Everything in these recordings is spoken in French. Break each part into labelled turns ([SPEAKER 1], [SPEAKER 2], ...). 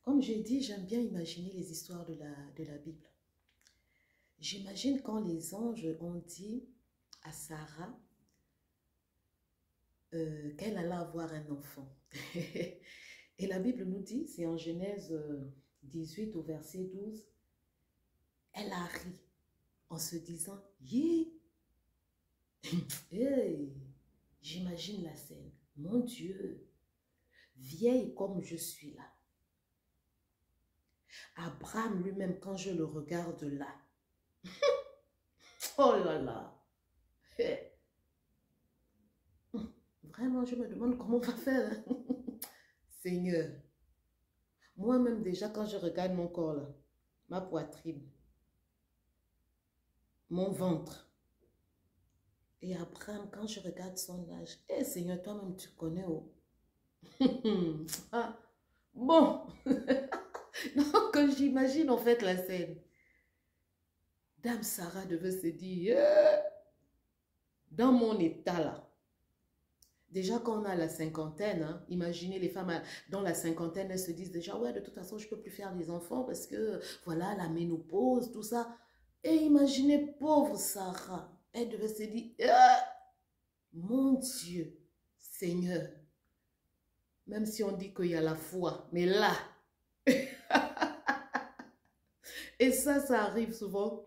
[SPEAKER 1] Comme j'ai dit, j'aime bien imaginer les histoires de la Bible. J'imagine quand les anges ont dit à Sarah qu'elle allait avoir un enfant. Et la Bible nous dit, c'est en Genèse 18 au verset 12, elle a ri en se disant, yeah, hey, j'imagine la scène. Mon Dieu, vieille comme je suis là. Abraham lui-même, quand je le regarde là, oh là là, hey, vraiment, je me demande comment on va faire. Hein? Seigneur, moi-même déjà, quand je regarde mon corps là, ma poitrine, mon ventre, et Abraham, quand je regarde son âge, eh Seigneur, toi-même tu connais, oh. Ah, bon, donc j'imagine en fait la scène. Dame Sarah devait se dire, dans mon état là, déjà quand on a la cinquantaine, hein, imaginez les femmes dans la cinquantaine, elles se disent déjà, ouais, de toute façon, je ne peux plus faire des enfants parce que, voilà, la ménopause, tout ça. Et imaginez, pauvre Sarah, elle devait se dire, mon Dieu, Seigneur, même si on dit qu'il y a la foi, mais là, et ça arrive souvent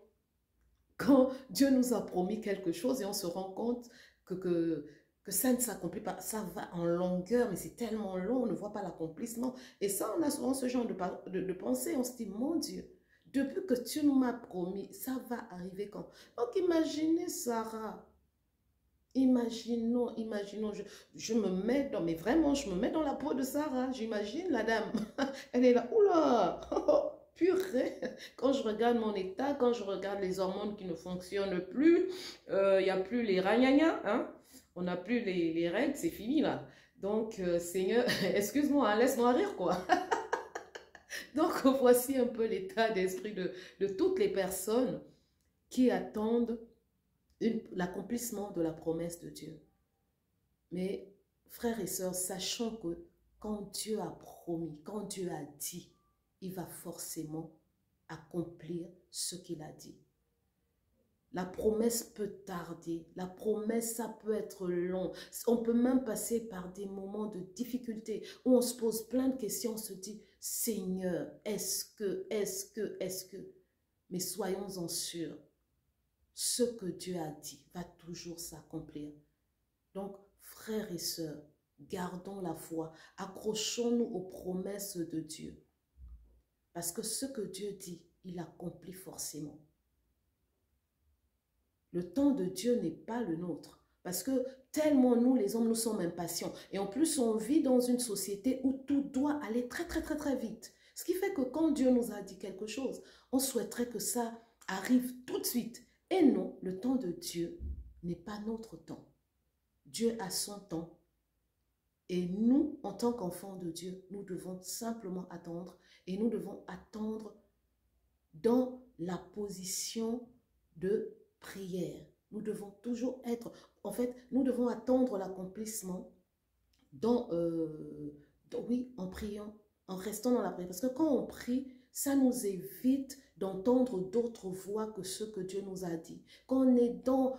[SPEAKER 1] quand Dieu nous a promis quelque chose et on se rend compte que ça ne s'accomplit pas. Ça va en longueur, mais c'est tellement long, on ne voit pas l'accomplissement. Et ça, on a souvent ce genre de pensée. On se dit, mon Dieu, depuis que tu nous m'as promis, ça va arriver quand? Donc imaginez Sarah. Imaginons, je me mets dans, mais vraiment, je me mets dans la peau de Sarah. J'imagine la dame. Elle est là, oula, purée. Quand je regarde mon état, quand je regarde les hormones qui ne fonctionnent plus, il n'y a plus les ragnagnas, hein? On n'a plus les règles, c'est fini là. Donc, Seigneur, excuse-moi, hein, laisse-moi rire, quoi. Donc, voici un peu l'état d'esprit de toutes les personnes qui attendent l'accomplissement de la promesse de Dieu. Mais, frères et sœurs, sachons que quand Dieu a promis, quand Dieu a dit, il va forcément accomplir ce qu'il a dit. La promesse peut tarder, la promesse, ça peut être long. On peut même passer par des moments de difficulté où on se pose plein de questions, on se dit, Seigneur, est-ce que... Mais soyons-en sûrs, ce que Dieu a dit va toujours s'accomplir. Donc, frères et sœurs, gardons la foi, accrochons-nous aux promesses de Dieu. Parce que ce que Dieu dit, il accomplit forcément. Le temps de Dieu n'est pas le nôtre. Parce que tellement nous, les hommes, nous sommes impatients. Et en plus, on vit dans une société où tout doit aller très, très, très, très vite. Ce qui fait que quand Dieu nous a dit quelque chose, on souhaiterait que ça arrive tout de suite. Et non, le temps de Dieu n'est pas notre temps. Dieu a son temps. Et nous, en tant qu'enfants de Dieu, nous devons simplement attendre. Et nous devons attendre dans la position de prière. Nous devons toujours être, en fait, nous devons attendre l'accomplissement oui, en priant, en restant dans la prière. Parce que quand on prie, ça nous évite d'entendre d'autres voix que ce que Dieu nous a dit. Quand on est dans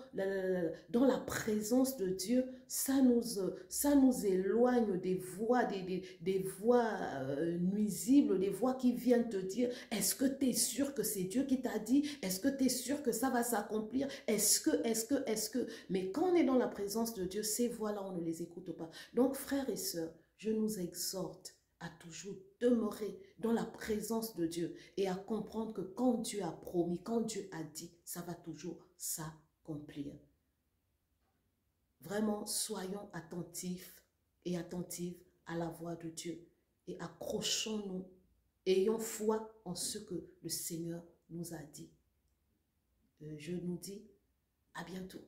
[SPEAKER 1] la présence de Dieu, ça nous éloigne des voix, des voix nuisibles, des voix qui viennent te dire, est-ce que tu es sûr que c'est Dieu qui t'a dit? Est-ce que tu es sûr que ça va s'accomplir? Est-ce que... Mais quand on est dans la présence de Dieu, ces voix-là, on ne les écoute pas. Donc, frères et sœurs, je nous exhorte à toujours demeurer dans la présence de Dieu et à comprendre que quand Dieu a promis, quand Dieu a dit, ça va toujours s'accomplir. Vraiment, soyons attentifs et attentives à la voix de Dieu et accrochons-nous, ayons foi en ce que le Seigneur nous a dit. Je nous dis à bientôt.